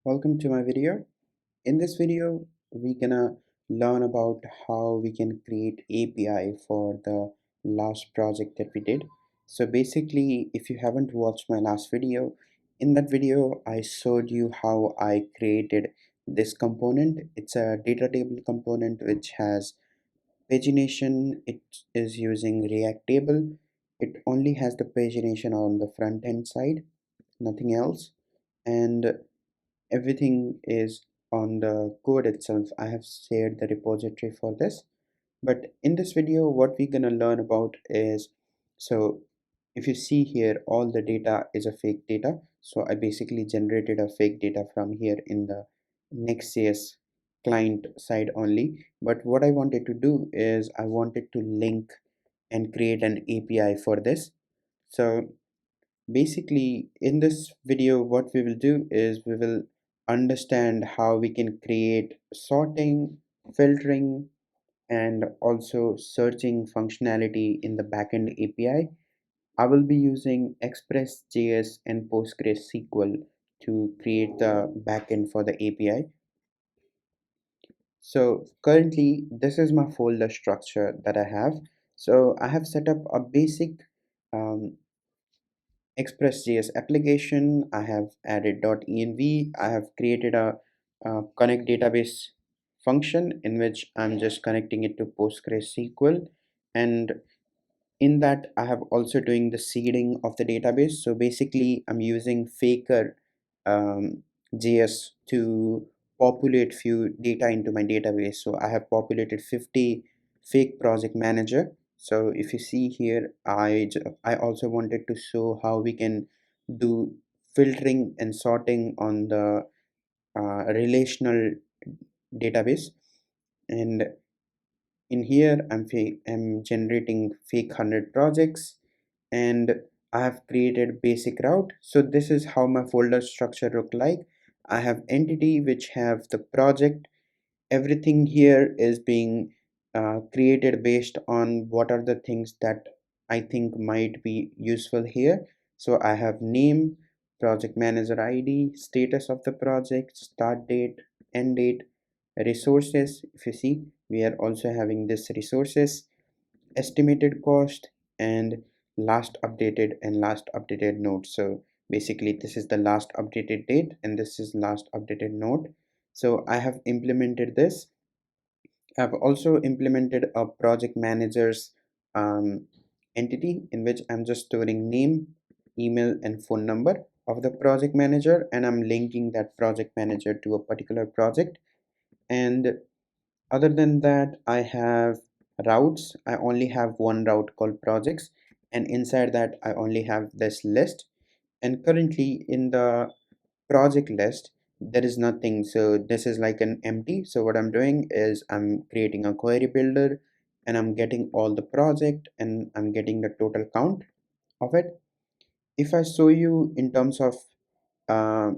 Welcome to my video. In this video, we're gonna learn about how we can create API for the last project that we did. So basically, if you haven't watched my last video, in that video, I showed you how I created this component. It's a data table component which has pagination. It is using React table. It only has the pagination on the front end side, nothing else. And everything is on the code itself. I have shared the repository for this, but in this video what we're gonna learn about is, so if you see here, all the data is a fake data. So I basically generated a fake data from here in the Next.js client side only. But what I wanted to do is I wanted to link and create an API for this. So basically, in this video, what we will do is we will understand how we can create sorting, filtering, and also searching functionality in the backend API. I will be using Express.js and PostgreSQL to create the backend for the API. So currently, this is my folder structure that I have. So I have set up a basic um, Express.js application. I have added .env. I have created a connect database function in which I'm just connecting it to PostgreSQL, and in that I have also doing the seeding of the database. So basically I'm using faker JS to populate few data into my database. So I have populated 50 fake project manager. So if you see here, I also wanted to show how we can do filtering and sorting on the relational database. And in here I'm generating fake 100 projects, and I have created basic route. So this is how my folder structure look like. I have entity which have the project. Everything here is being created based on what are the things that I think might be useful here. So I have name, project manager ID, status of the project, start date, end date, resources. If you see, we are also having this resources, estimated cost, and last updated note. So basically this is the last updated date and this is last updated note. So I have implemented this. I've also implemented a project manager's entity in which I'm just storing name, email, and phone number of the project manager, and I'm linking that project manager to a particular project. And other than that, I have routes. I only have one route called projects, and inside that I only have this list. And currently in the project list there is nothing, so this is like an empty. So what I'm doing is I'm creating a query builder, and I'm getting all the project, and I'm getting the total count of it. If I show you in terms of uh,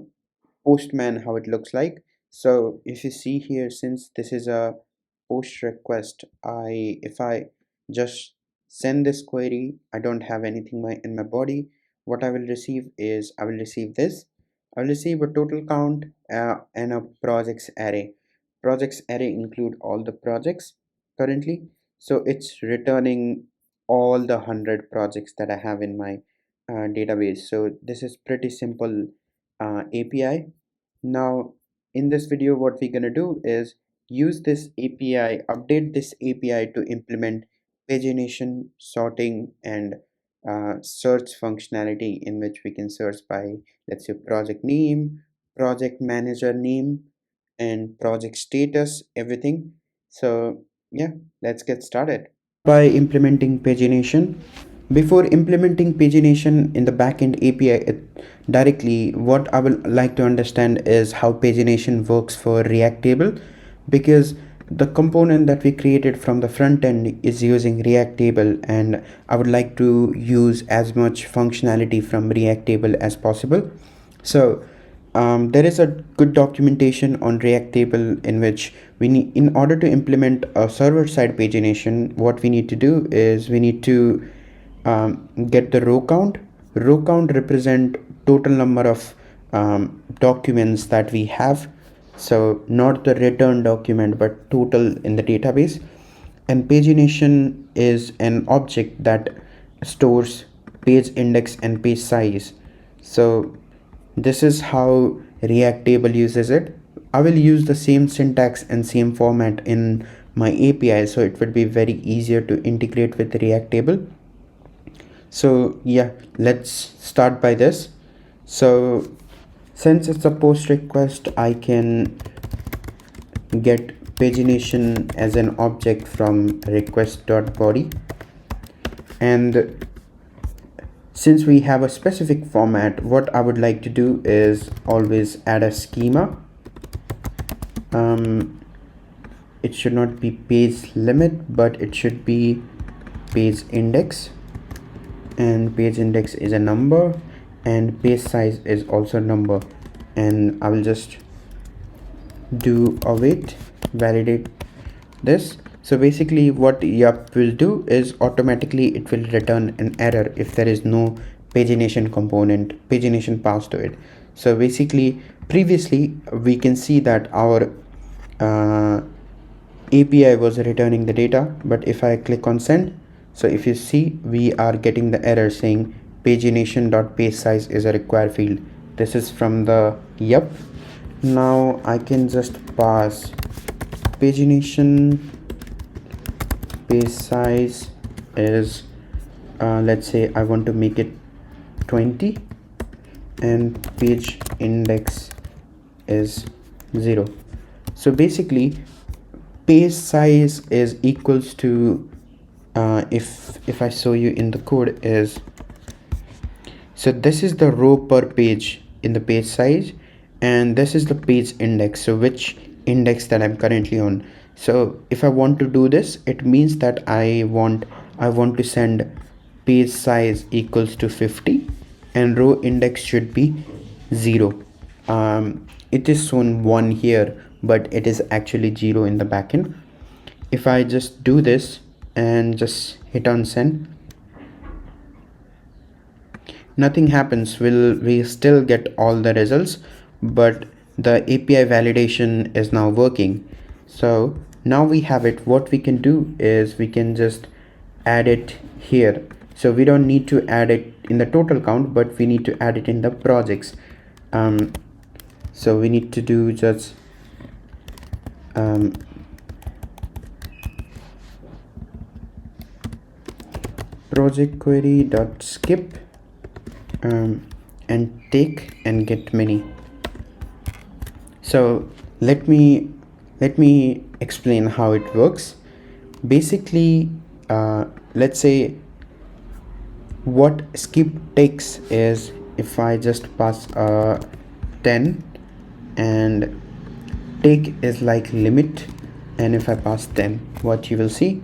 postman how it looks like, so if you see here, since this is a post request, if I just send this query, I don't have anything in my body. What I will receive is I will receive this. I will receive a total count and a projects array. Projects array include all the projects currently. So it's returning all the 100 projects that I have in my database. So this is pretty simple API. Now in this video what we're gonna do is use this API, update this API to implement pagination, sorting, and search functionality, in which we can search by, let's say, project name, project manager name, and project status, everything. So yeah, let's get started by implementing pagination. Before implementing pagination in the backend API directly, what I would like to understand is how pagination works for React table, because the component that we created from the front end is using React table, and I would like to use as much functionality from React table as possible. So there is a good documentation on React table in which we need, in order to implement a server-side pagination, what we need to do is we need to get the row count. Row count represent total number of documents that we have. So not the return document, but total in the database. And pagination is an object that stores page index and page size. So this is how React Table uses it. I will use the same syntax and same format in my API, so it would be very easier to integrate with React Table. So yeah, let's start by this. So since it's a post request, I can get pagination as an object from request.body, and since we have a specific format, what I would like to do is always add a schema. It should not be page limit, but it should be page index, and page index is a number and page size is also a number. And I will just do await validate this. So basically what yup will do is automatically it will return an error if there is no pagination passed to it. So basically previously we can see that our API was returning the data, but if I click on send, so if you see, we are getting the error saying pagination.pagesize is a required field. This is from the yup. Now I can just pass pagination page size is let's say I want to make it 20 and page index is 0. So basically page size is equals to if I show you in the code is, so this is the row per page in the page size, and this is the page index, so which index that I'm currently on. So if I want to do this, it means that I want to send page size equals to 50 and row index should be 0. It is shown 1 here, but it is actually 0 in the backend. If I just do this and just hit on send, nothing happens. We still get all the results, but the API validation is now working. So now we have it. What we can do is we can just add it here. So we don't need to add it in the total count, but we need to add it in the projects. So we need to do just project query dot skip and take and get many. So let me explain how it works. Basically let's say what skip takes is, if I just pass 10 and take is like limit, and if I pass 10, what you will see,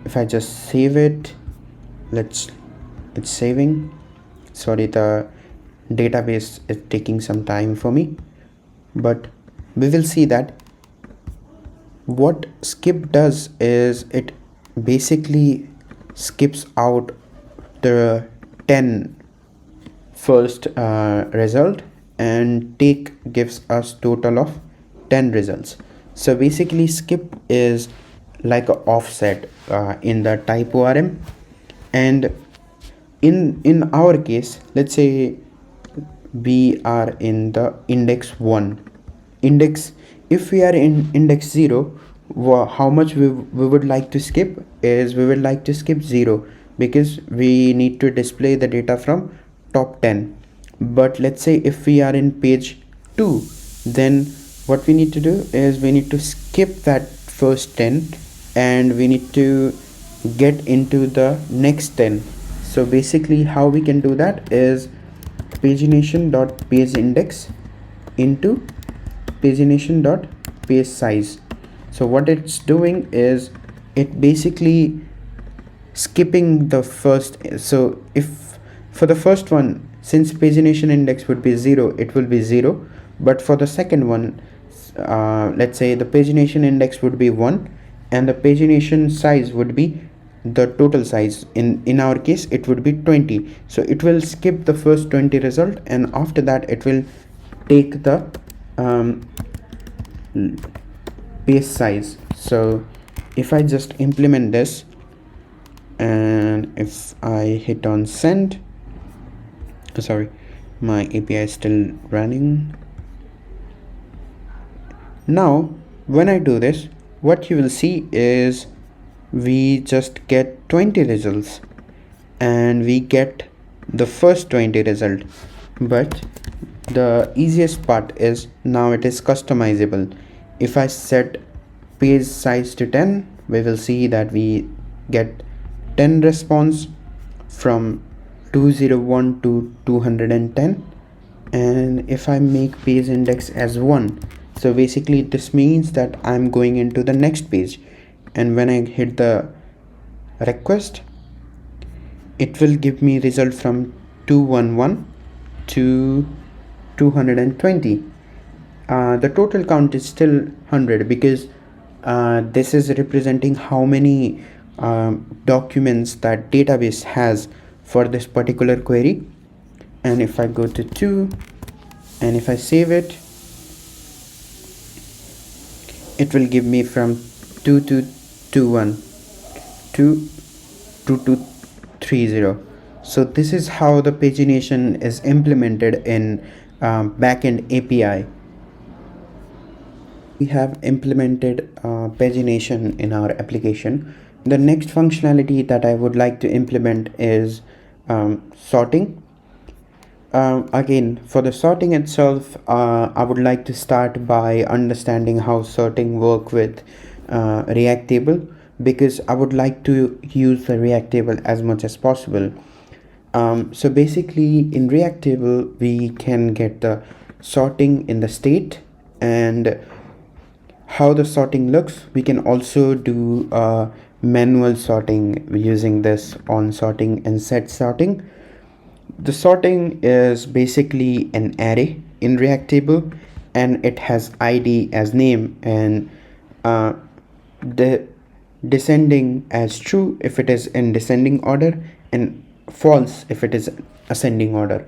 if I just save it, it's saving. Sorry, the database is taking some time for me, but we will see that what skip does is it basically skips out the 10 first result, and take gives us total of 10 results. So basically skip is like a offset in the type ORM, and in our case, let's say we are in the index 1 index. If we are in index 0, how much we would like to skip is, we would like to skip 0, because we need to display the data from top 10. But let's say if we are in page 2, then what we need to do is we need to skip that first 10 and we need to get into the next 10. So basically how we can do that is pagination.pageindex into pagination.pagesize. So what it's doing is it basically skipping the first. So if for the first one, since pagination index would be 0, it will be 0, but for the second one, let's say the pagination index would be 1 and the pagination size would be the total size. In our case it would be 20. So it will skip the first 20 result, and after that it will take the um, page size. So if I just implement this and if I hit on send, sorry, my API is still running. Now when I do this, what you will see is we just get 20 results and we get the first 20 result. But the easiest part is now it is customizable. If I set page size to 10, we will see that we get 10 response from 201 to 210. And if I make page index as 1, so basically this means that I'm going into the next page, and when I hit the request, it will give me result from 211 to 220. The total count is still 100 because this is representing how many documents that database has for this particular query. And if I go to 2 and if I save it, it will give me from 2221 to 2230. So this is how the pagination is implemented in backend API. We have implemented pagination in our application. The next functionality that I would like to implement is sorting. Again, for the sorting itself, I would like to start by understanding how sorting work with React table, because I would like to use the React table as much as possible. So basically in React table, we can get the sorting in the state, and how the sorting looks. We can also do manual sorting using this on sorting and set sorting. The sorting is basically an array in React table, and it has ID as name, and the descending as true if it is in descending order, and false if it is ascending order.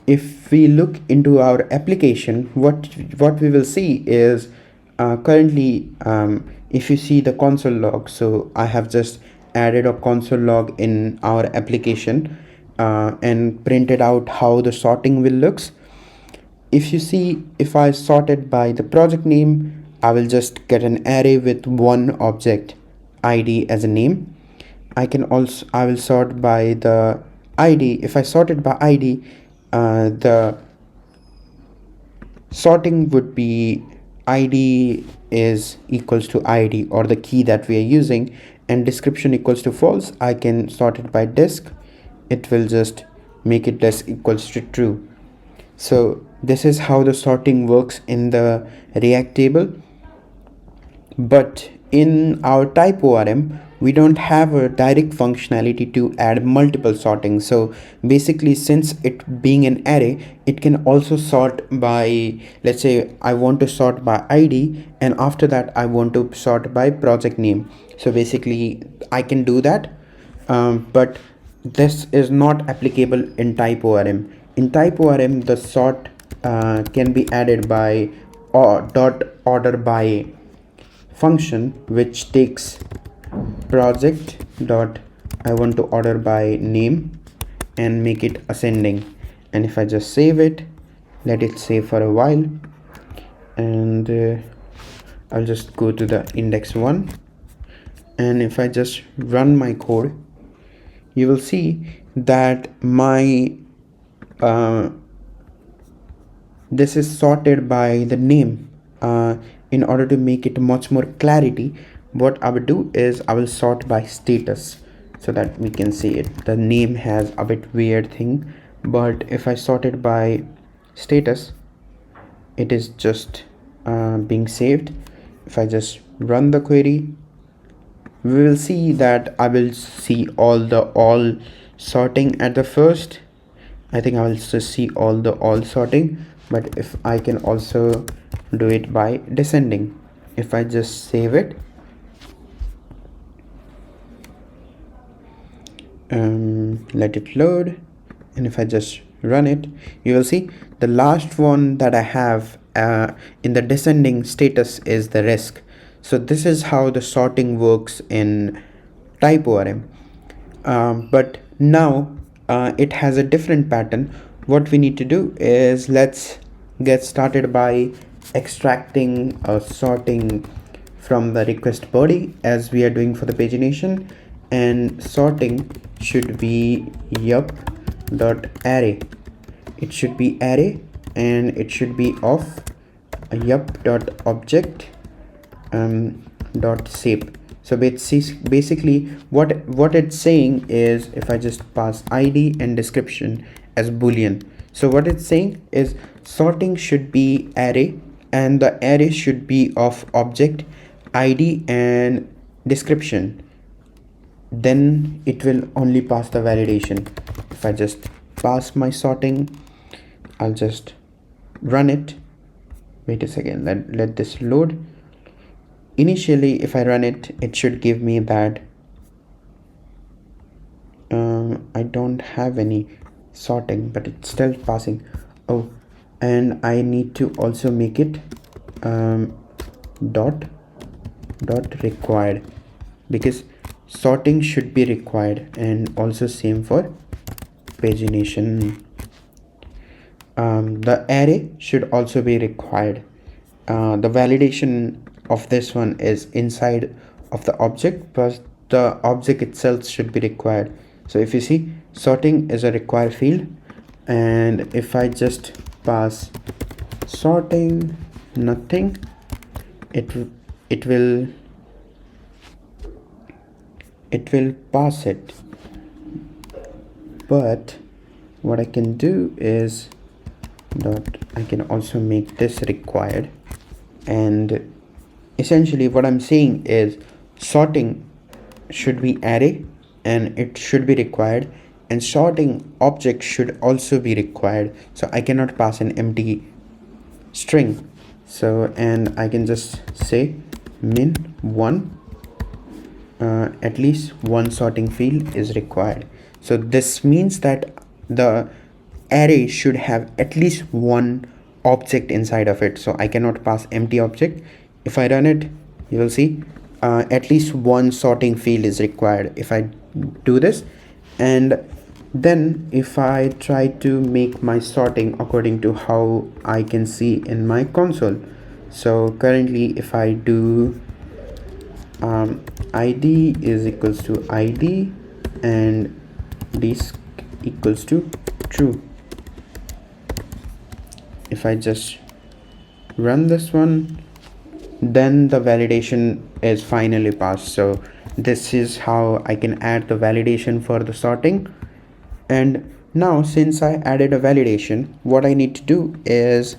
If we look into our application, what we will see is currently, if you see the console log, so I have just added a console log in our application and printed out how the sorting will looks. If you see, if I sort it by the project name, I will just get an array with one object ID as a name. I will sort by the ID. If I sort it by ID, the sorting would be ID is equals to ID, or the key that we are using, and description equals to false. I can sort it by disk. It will just make it disk equals to true. So this is how the sorting works in the React table. But in our type ORM, we don't have a direct functionality to add multiple sorting. So basically, since it being an array, it can also sort by, let's say I want to sort by ID, and after that I want to sort by project name. So basically I can do that, but this is not applicable in type ORM. In type ORM, the sort can be added by or dot order by function, which takes project dot I want to order by name and make it ascending. And if I just save it, let it save for a while, and I'll just go to the index 1, and if I just run my code, you will see that my this is sorted by the name. In order to make it much more clarity, what I would do is I will sort by status so that we can see it. The name has a bit weird thing, but if I sort it by status, it is just being saved. If I just run the query, we will see that I will see all sorting at the first. I think I will just see all sorting, but if I can also do it by descending. If I just save it, let it load, and if I just run it, you will see the last one that I have in the descending status is the risk. So this is how the sorting works in type ORM. But now it has a different pattern. What we need to do is let's get started by extracting or sorting from the request body as we are doing for the pagination, and sorting should be yup.array. It should be array and it should be of yup.object dot shape. So basically what it's saying is, if I just pass id and description as boolean, so what it's saying is sorting should be array and the array should be of object id and description, then it will only pass the validation. If I just pass my sorting, I'll just run it. Wait a second, let this load. Initially if I run it, it should give me that I don't have any sorting, but it's still passing. Oh, and I need to also make it dot required, because sorting should be required, and also same for pagination. The array should also be required. The validation of this one is inside of the object, but the object itself should be required. So if you see, sorting is a required field, and if I just pass sorting nothing, it will pass it. But what I can do is that I can also make this required, and essentially what I'm saying is sorting should be array and it should be required, and sorting object should also be required. So I cannot pass an empty string. So, and I can just say min 1, at least one sorting field is required. So this means that the array should have at least one object inside of it, so I cannot pass empty object. If I run it, you will see at least one sorting field is required if I do this. And then if I try to make my sorting according to how I can see in my console, so currently if I do id is equals to id and disk equals to true, if I just run this one, then the validation is finally passed. So this is how I can add the validation for the sorting. And now since I added a validation, what I need to do is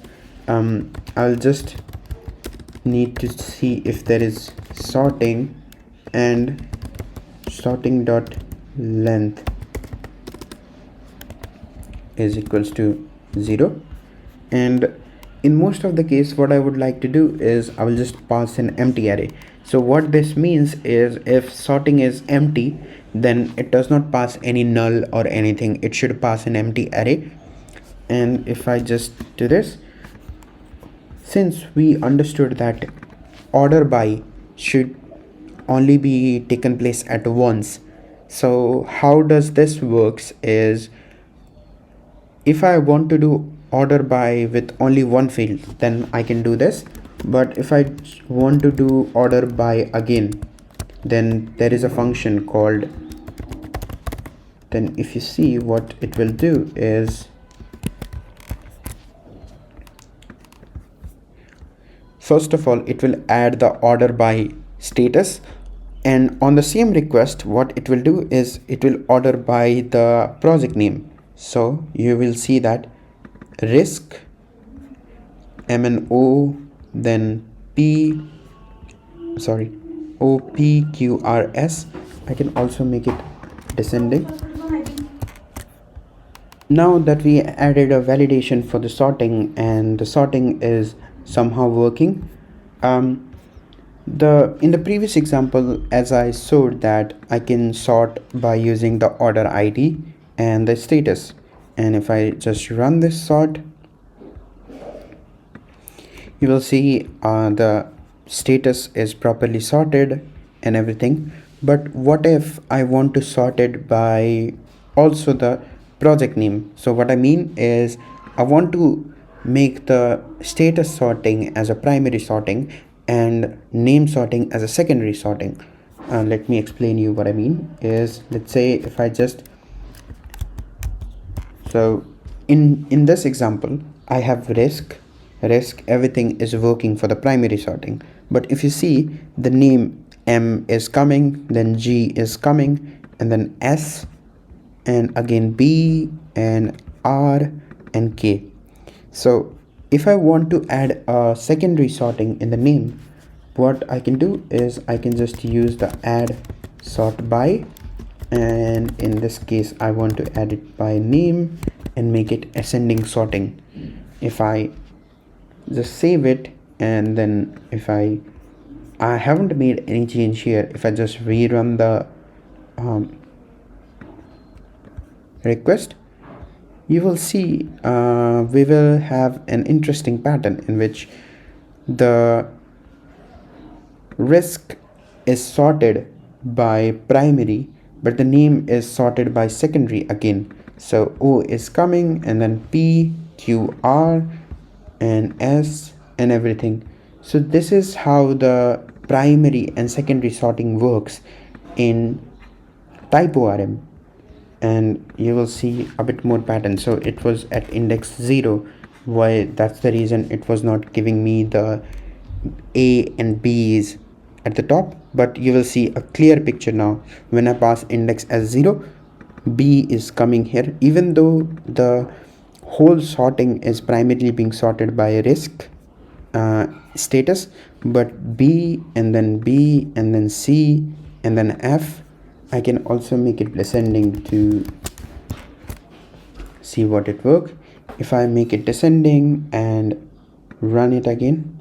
I'll just need to see if there is sorting, and sorting dot length is equals to 0. And in most of the case, what I would like to do is I will just pass an empty array. So what this means is if sorting is empty, then it does not pass any null or anything, it should pass an empty array. And if I just do this, since we understood that order by should only be taken place at once, so how does this works is, if I want to do order by with only one field, then I can do this. But if I want to do order by again, then there is a function called, then if you see what it will do is, first of all it will add the order by status, and on the same request what it will do is it will order by the project name. So you will see that risk MNO, then OPQRS. I can also make it descending. Now that we added a validation for the sorting and the sorting is somehow working, in the previous example, as I showed that I can sort by using the order ID and the status. And if I just run this sort, you will see the status is properly sorted and everything. But what if I want to sort it by also the project name? So what I mean is I want to make the status sorting as a primary sorting and name sorting as a secondary sorting. Let me explain you what I mean is, let's say if I just, so in this example, I have risk, everything is working for the primary sorting. But if you see, the name M is coming, then G is coming, and then S, and again B and R and K. So if I want to add a secondary sorting in the name, what I can do is I can just use the add sort by, and in this case I want to add it by name and make it ascending sorting. If I just save it, and then if I haven't made any change here, if I just rerun the request, you will see we will have an interesting pattern in which the risk is sorted by primary, but the name is sorted by secondary again. So O is coming, and then P, Q, R, and S, and everything. So this is how the primary and secondary sorting works in TypeORM, and you will see a bit more pattern. So it was at index 0, why that's the reason it was not giving me the A and B's at the top, but you will see a clear picture now. When I pass index as 0, B is coming here, even though the whole sorting is primarily being sorted by risk status, but B and then B and then C and then F, I can also make it descending to see what it works. If I make it descending and run it again,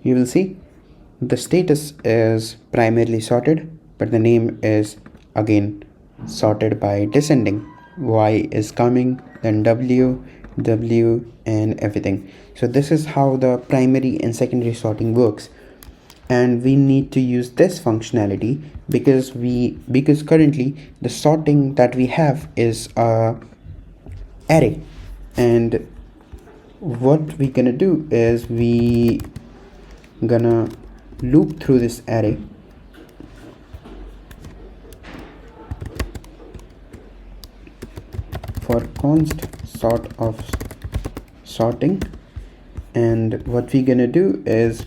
you will see the status is primarily sorted, but the name is again sorted by descending. Y is coming, then W, and everything. So this is how the primary and secondary sorting works. And we need to use this functionality because currently the sorting that we have is a array, and what we're gonna do is we gonna loop through this array for const sort of sorting. And what we're gonna do is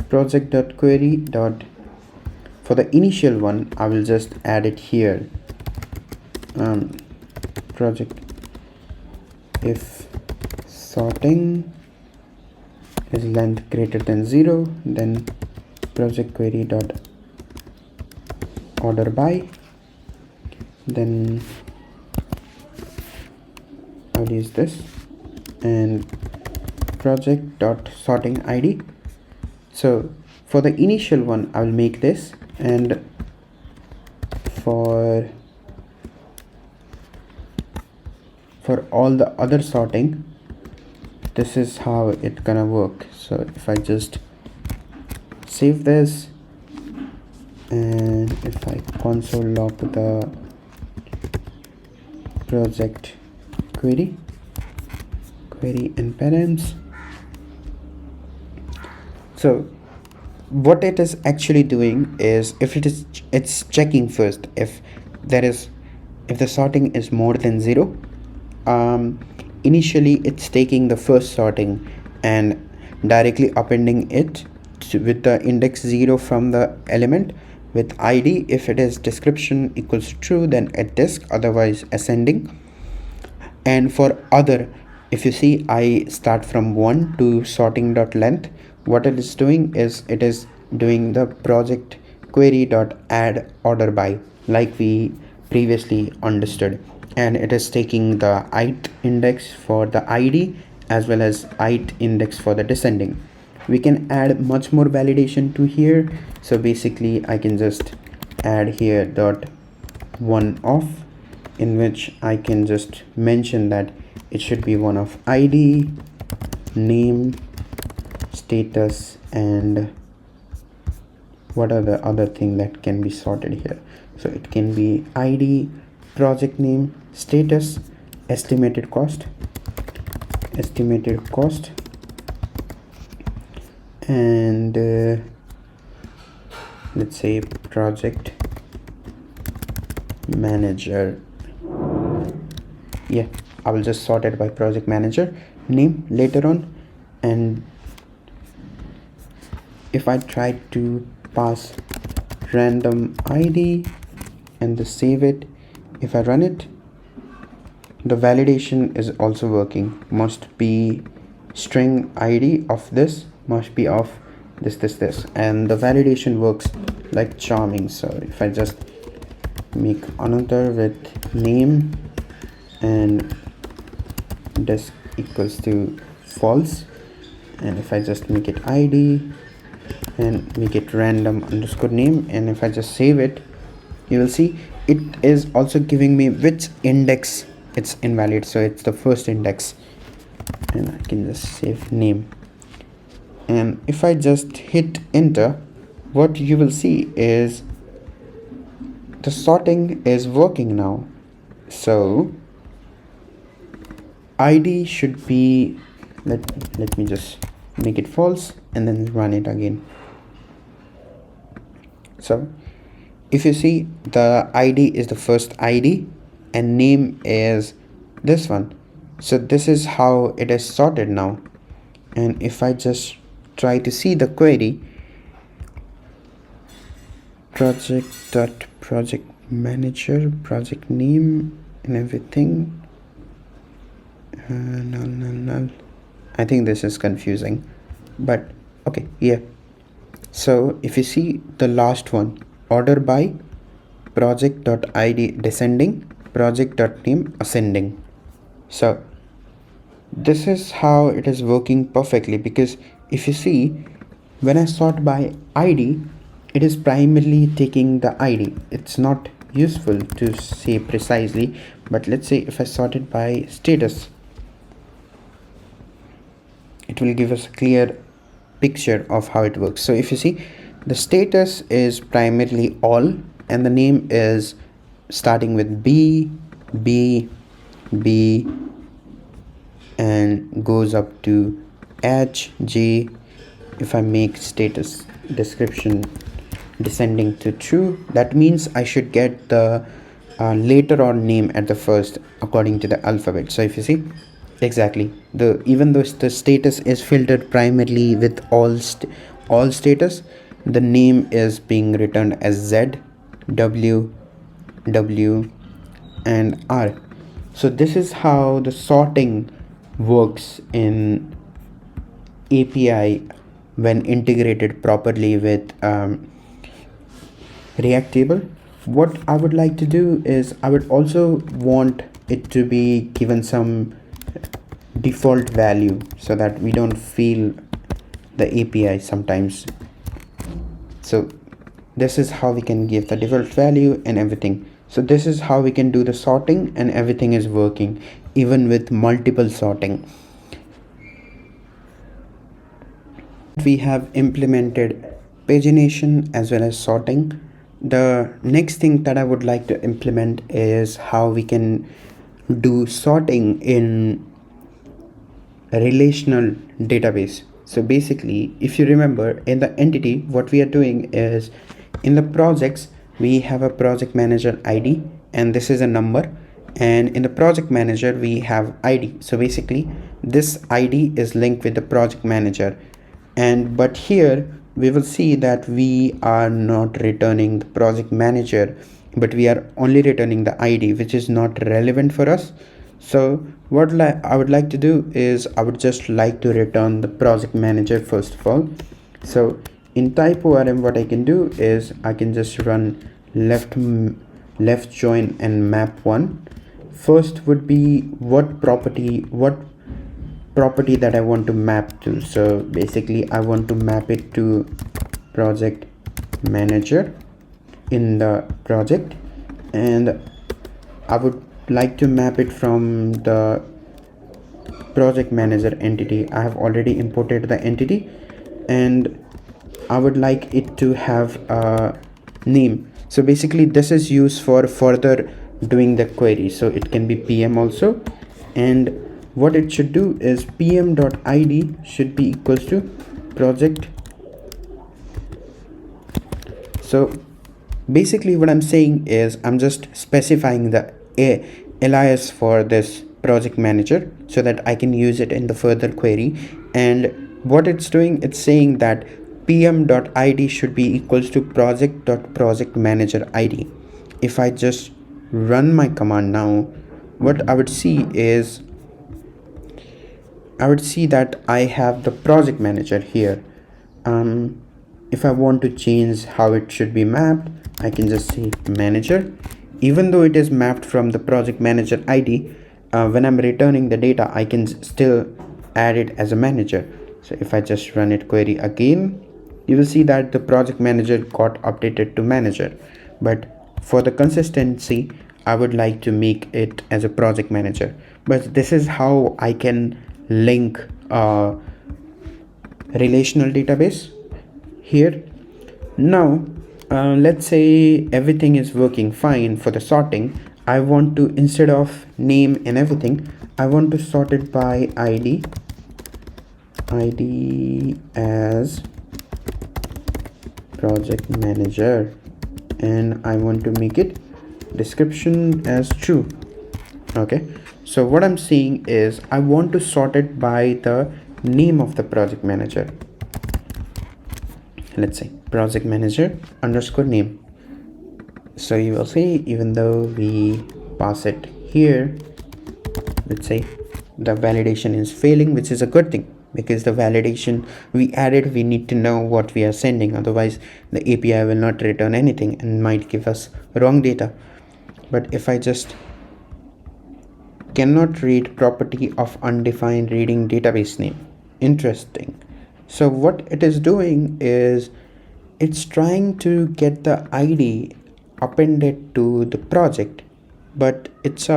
project.query dot, for the initial one I will just add it here, project if sorting is length greater than 0, then project query dot order by, then I'll use this, and project dot sorting id. So for the initial one I will make this, and for all the other sorting, this is how it's gonna work. So if I just save this, and if I console log the project query and params, so what it is actually doing is, if it's checking first if the sorting is more than 0. Initially it's taking the first sorting and directly appending it with the index 0 from the element with id. If it is description equals true, then at disk, otherwise ascending. And for other, if you see, I start from 1 to sorting dot length. What it is doing is it is doing the project query dot add order by, like we previously understood, and it is taking the ith index for the id as well as ith index for the descending. We can add much more validation to here. So basically I can just add here dot one off, in which I can just mention that it should be one of ID, name, status, and what are the other thing that can be sorted here. So it can be ID, project name, status, estimated cost, and let's say project manager. Yeah, I will just sort it by project manager name later on. And if I try to pass random ID and save it, if I run it, the validation is also working. Must be string ID of this, must be of this, and the validation works like charming. So if I just make another with name and this equals to false, and if I just make it ID and make it random underscore name, and if I just save it, you will see it is also giving me which index it's invalid. So it's the first index, and I can just save name. And if I just hit enter, what you will see is the sorting is working now. So ID should be, let me just make it false and then run it again. So if you see, the ID is the first ID and name is this one. So this is how it is sorted now. And if I just try to see the query, project manager, project name and everything, null. I think this is confusing, but okay, yeah. So if you see the last one, order by project.id descending, project.name ascending. So this is how it is working perfectly, because if you see, when I sort by ID, it is primarily taking the ID. It's not useful to say precisely, but let's say if I sort it by status, it will give us a clear picture of how it works. So if you see, the status is primarily all, and the name is starting with B, and goes up to H, J. If I make status description descending to true, that means I should get the later on name at the first according to the alphabet. So if you see, exactly, even though the status is filtered primarily with all status, the name is being returned as Z, W, and R. So this is how the sorting works in API when integrated properly with React table. What I would like to do is I would also want it to be given some default value so that we don't feel the API sometimes. So this is how we can give the default value and everything. So this is how we can do the sorting, and everything is working even with multiple sorting. We have implemented pagination as well as sorting. The next thing that I would like to implement is how we can do sorting in a relational database. So basically, if you remember, in the entity, what we are doing is, in the projects, we have a project manager ID, and this is a number, and in the project manager we have ID. So basically this ID is linked with the project manager, and but here we will see that we are not returning the project manager, but we are only returning the ID, which is not relevant for us. So what I would like to do is I would just like to return the project manager first of all. So in type ORM, what I can do is I can just run left join and map one. First would be what property that I want to map to. So basically I want to map it to project manager, in the project, and I would like to map it from the project manager entity. I have already imported the entity, and I would like it to have a name. So basically this is used for further doing the query, so it can be PM also. And what it should do is pm.id should be equals to project. So basically what I'm saying is I'm just specifying the alias for this project manager so that I can use it in the further query. And what it's doing, it's saying that pm.id should be equals to project.project manager id. If I just run my command now, what I would see that I have the project manager here. If I want to change how it should be mapped, I can just say manager. Even though it is mapped from the project manager ID, when I'm returning the data, I can still add it as a manager. So if I just run it query again, you will see that the project manager got updated to manager. But for the consistency, I would like to make it as a project manager. But this is how I can link a relational database here. Now let's say everything is working fine for the sorting. I want to, instead of name and everything, I want to sort it by id as project manager, and I want to make it description as true. Okay, so what I'm saying is I want to sort it by the name of the project manager. Let's say project manager underscore name. So you will see, even though we pass it here, let's say the validation is failing, which is a good thing, because the validation we added, we need to know what we are sending, otherwise the API will not return anything and might give us wrong data. But if I just cannot read property of undefined reading database name, interesting. So what it is doing is it's trying to get the ID appended to the project, but it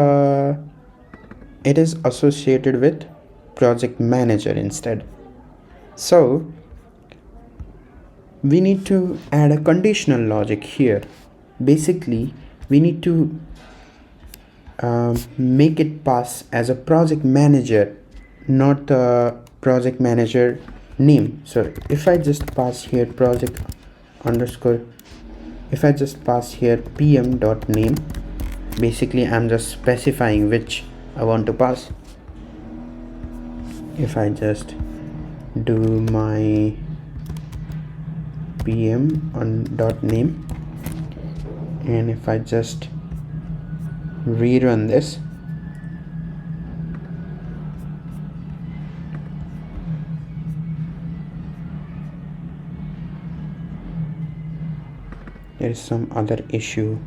is associated with project manager instead. So we need to add a conditional logic here. Basically we need to make it pass as a project manager, not the project manager name. So if I just pass here project underscore, if I just pass here pm.name, basically I'm just specifying which I want to pass. If I just do my pm on dot name, and if I just rerun this, there is some other issue.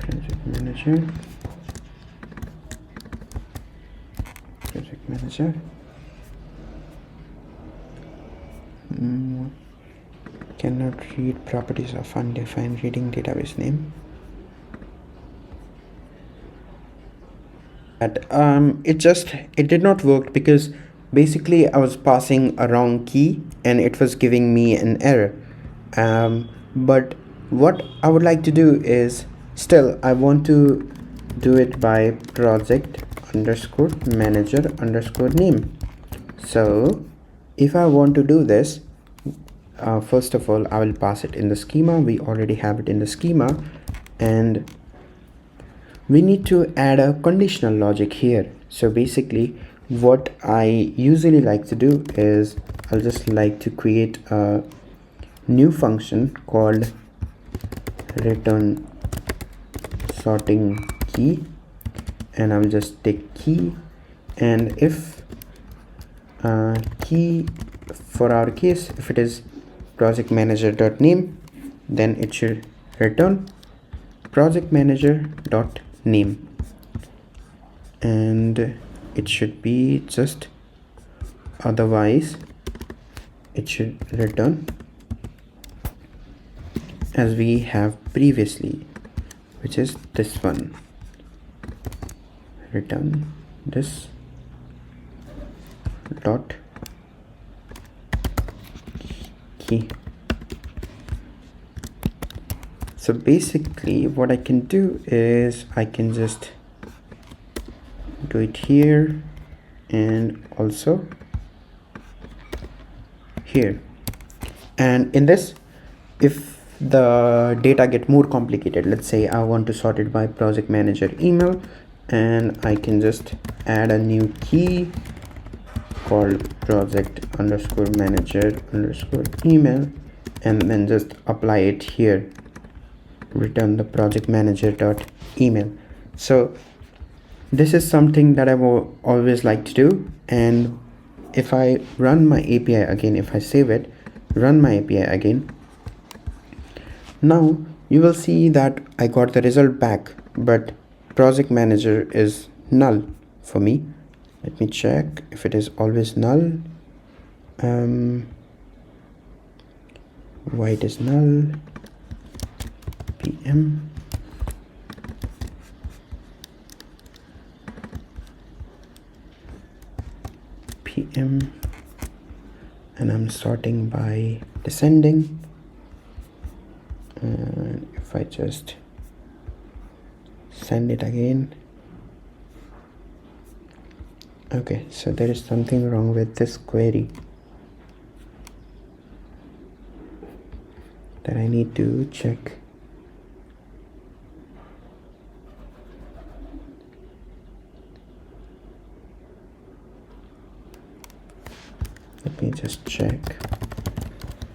Project manager, cannot read properties of undefined reading database name. It did not work because basically I was passing a wrong key and it was giving me an error. But what I would like to do is, still I want to do it by project underscore manager underscore name. So if I want to do this, first of all I will pass it in the schema. We already have it in the schema, and we need to add a conditional logic here. So basically what I usually like to do is I'll just like to create a new function called return sorting key, and I'll just take key, and if key, for our case, if it is project manager dot name, then it should return project manager dot name, and it should be just, otherwise it should return as we have previously, which is this one. Return this dot key. So basically what I can do is I can just do it here and also here. And in this, if the data get more complicated, let's say I want to sort it by project manager email, and I can just add a new key called project underscore manager underscore email, and then just apply it here. Return the project manager dot email. So this is something that I will always like to do. And if I run my API again, if I save it, run my API again, now you will see that I got the result back, but project manager is null for me. Let me check if it is always null. Why it is null? PM. PM. And I'm sorting by descending. And if I just send it again, okay, so there is something wrong with this query that I need to check. Let me just check.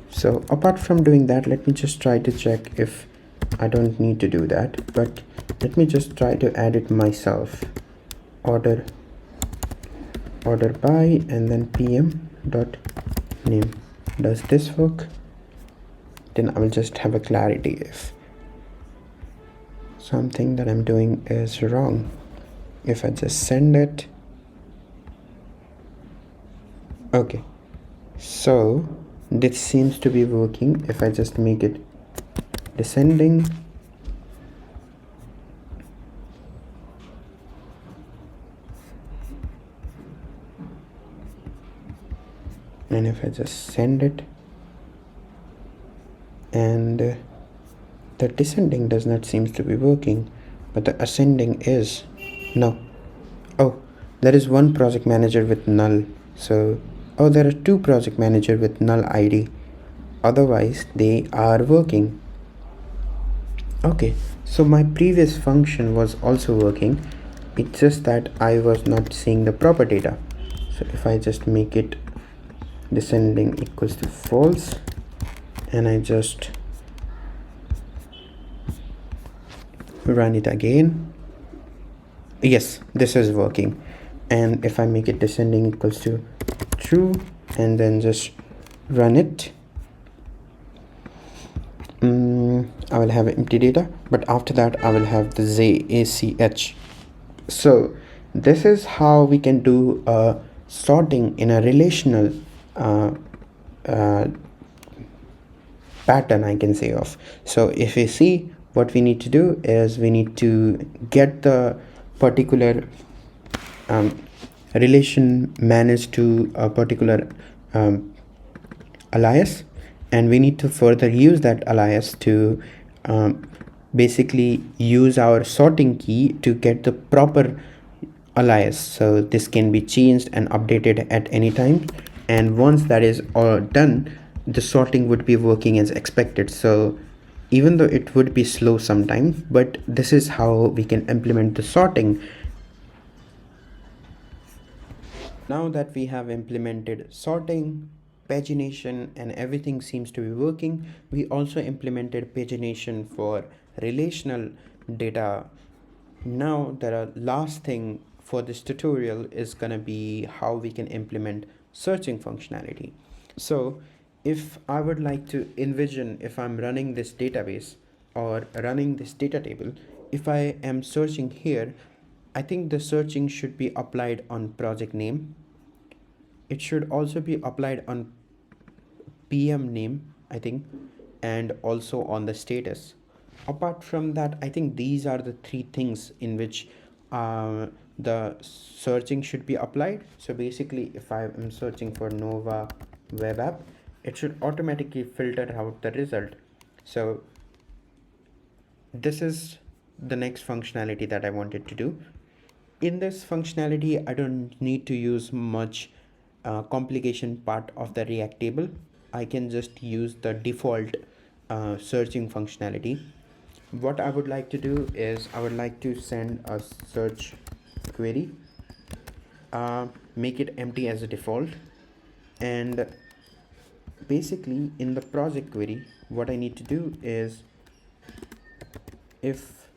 So apart from doing that, let me just try to check if I don't need to do that, but let me just try to add it myself. Order by and then PM dot name. Does this work? Then I will just have a clarity if something that I'm doing is wrong. If I just send it, okay, so this seems to be working. If I just make it descending, and if I just send it, and the descending does not seem to be working, but the ascending is. No. Oh, there is one project manager with null. So, oh, there are two project manager with null ID. Otherwise, they are working. Okay, so my previous function was also working. It's just that I was not seeing the proper data. So if I just make it descending equals to false, and I just run it again, yes, this is working. And if I make it descending equals to true and then just run it, I will have empty data, but after that I will have the ZACH. So this is how we can do sorting in a relational pattern, I can say of. So if we see, what we need to do is we need to get the particular relation managed to a particular alias, and we need to further use that alias to basically use our sorting key to get the proper alias. So this can be changed and updated at any time, and once that is all done, the sorting would be working as expected. So even though it would be slow sometimes, but this is how we can implement the sorting. Now that we have implemented sorting, pagination, and everything seems to be working, we also implemented pagination for relational data. Now the last thing for this tutorial is gonna be how we can implement searching functionality. So if I would like to envision, if I'm running this database or running this data table, if I am searching here, I think the searching should be applied on project name. It should also be applied on PM name, I think. and also on the status. Apart from that, I think these are the three things in which the searching should be applied. So basically, if I am searching for Nova web app, it should automatically filter out the result. So this is the next functionality that I wanted to do. In this functionality, I don't need to use much complication part of the React table. I can just use the default searching functionality. What I would like to do is I would like to send a search query, make it empty as a default, and basically in the project query, what I need to do is if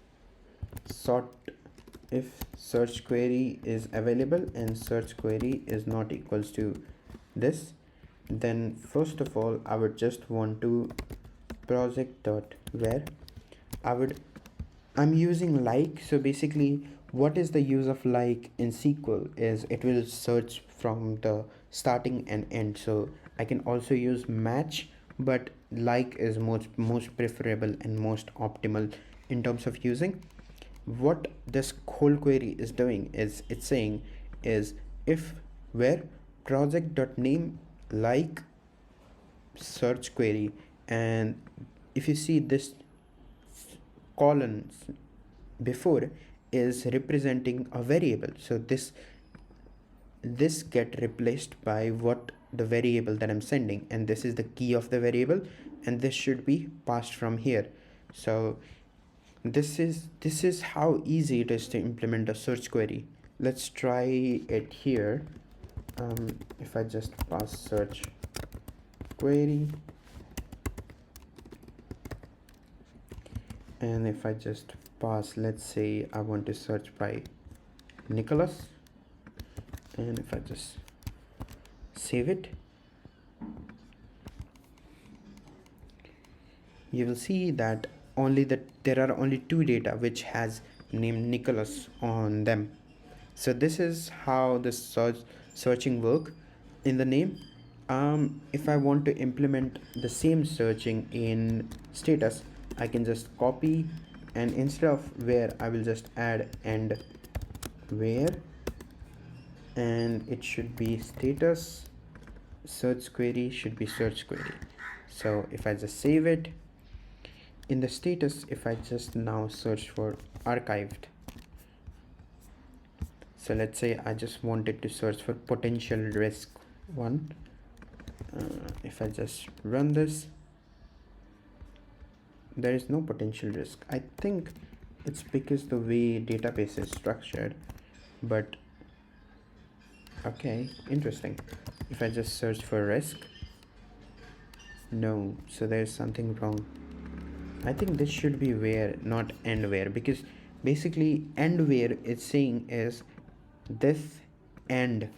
sort if search query is available and search query is not equals to this, then first of all I would just want to project.where I'm using like. So basically what is the use of like in SQL is it will search from the starting and end. So I can also use match, but like is most preferable and most optimal in terms of using. What this whole query is doing is it's saying is if where project.name like search query, and if you see this columns before is representing a variable, so this get replaced by what the variable that I'm sending, and this is the key of the variable, and this should be passed from here. So this is how easy it is to implement a search query. Let's try it here. If I just pass search query, and if I just pass, let's say I want to search by Nicholas, and if I just save it, you will see that there are only two data which has name Nicholas on them. So this is how the searching work in the name. If I want to implement the same searching in status, I can just copy, and instead of where I will just add and where, and it should be status search query should be search query. So if I just save it, in the status, if I just now search for archived, so let's say I just wanted to search for potential risk one. If I just run this, there is no potential risk. I think it's because the way database is structured, but okay, interesting. If I just search for risk, no, so there's something wrong. I think this should be where, not end where, because basically end where it's saying is this and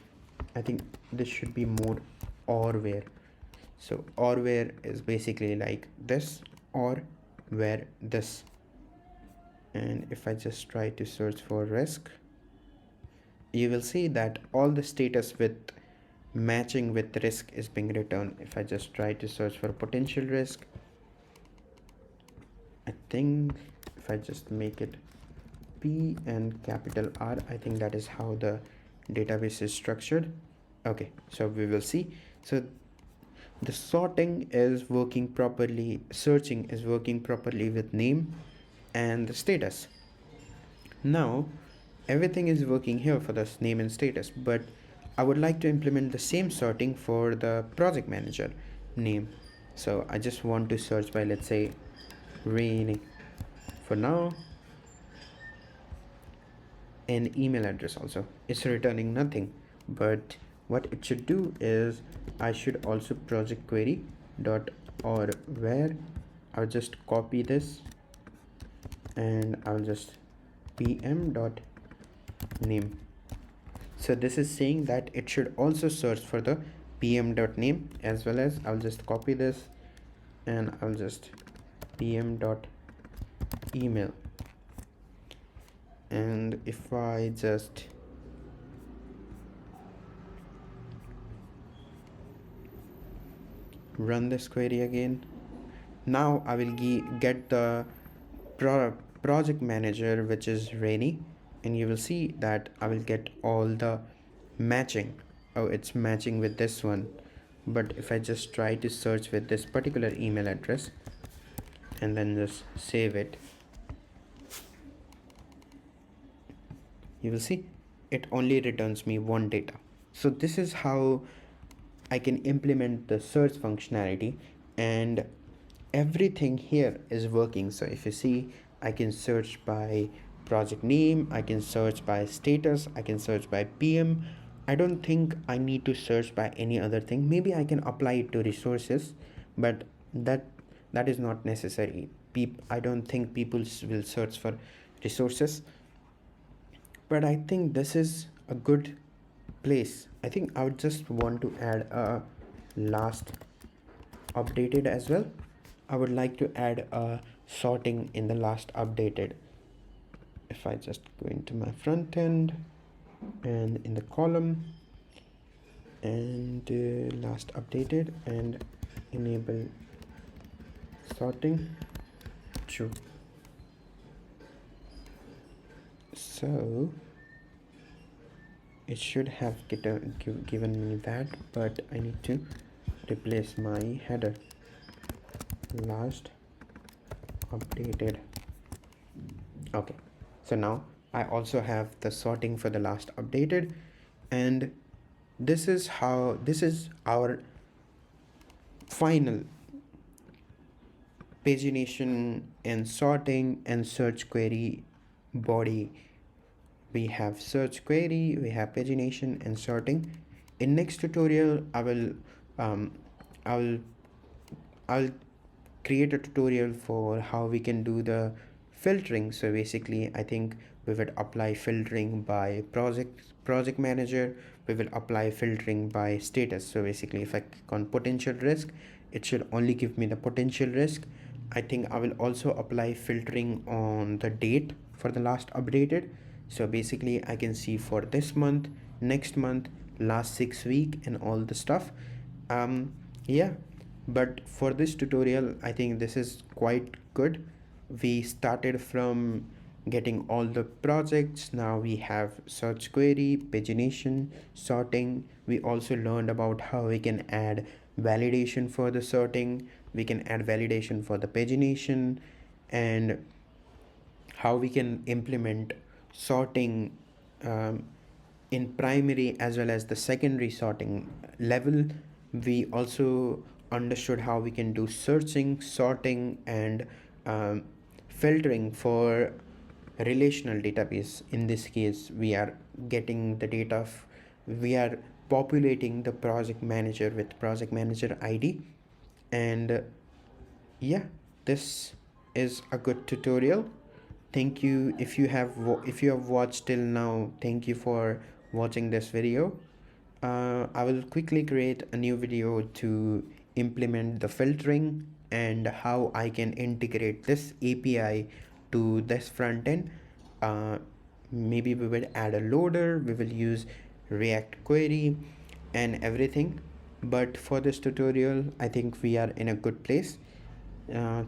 I think this should be more or where. So or where is basically like this or where this. And if I just try to search for risk, you will see that all the status with matching with risk is being returned. If I just try to search for potential risk, I think if I just make it P and capital R, I think that is how the database is structured. Okay, so we will see. So the sorting is working properly, searching is working properly with name and the status. Now everything is working here for this name and status, but I would like to implement the same sorting for the project manager name. So I just want to search by, let's say, Rainy for now, and email address also. It's returning nothing, but what it should do is I should also project query dot or where I'll just copy this and I'll just pm dot name. So this is saying that it should also search for the pm dot name, as well as I'll just copy this and I'll just pm dot email. And if I just run this query again, Now I will get the project manager, which is Rainy, and you will see that I will get all the matching. Oh, it's matching with this one. But if I just try to search with this particular email address and then just save it, you will see it only returns me one data. So this is how I can implement the search functionality, and everything here is working. So if you see, I can search by project name, I can search by status, I can search by PM. I don't think I need to search by any other thing. Maybe I can apply it to resources, but that is not necessary. I don't think people will search for resources, but I think this is a good place. I think I would just want to add a last updated as well. I would like to add a sorting in the last updated. If I just go into my front end and in the column and last updated and enable sorting, true. So it should have given me that, but I need to replace my header last updated. Okay, so now I also have the sorting for the last updated, and this is our final pagination and sorting and search query body. We have search query, we have pagination and sorting. In next tutorial um, I will I'll create a tutorial for how we can do the filtering. So basically I think we would apply filtering by project manager, we will apply filtering by status. So basically if I click on potential risk, it should only give me the potential risk. I think I will also apply filtering on the date for the last updated. So basically I can see for this month, next month, last 6 week and all the stuff. Yeah, but for this tutorial I think this is quite good. We started from getting all the projects. Now we have search query, pagination, sorting. We also learned about how we can add validation for the sorting, we can add validation for the pagination, and how we can implement sorting um, in primary as well as the secondary sorting level. We also understood how we can do searching, sorting, and um, filtering for relational database. In this case we are getting the data we are populating the project manager with project manager id. And yeah, this is a good tutorial. Thank you. If you have watched till now, thank you for watching this video. I will quickly create a new video to implement the filtering and how I can integrate this API to this front end. uh, Maybe we will add a loader, we will use react query and everything. But for this tutorial I think we are in a good place.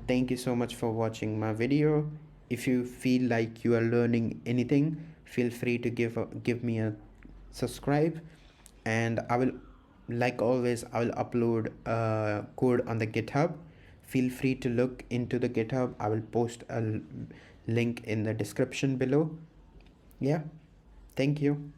Thank you so much for watching my video. If you feel like you are learning anything, feel free to give me a subscribe, and I will, like always, I will upload code on the GitHub. Feel free to look into the GitHub. I will post a link in the description below. Yeah, thank you.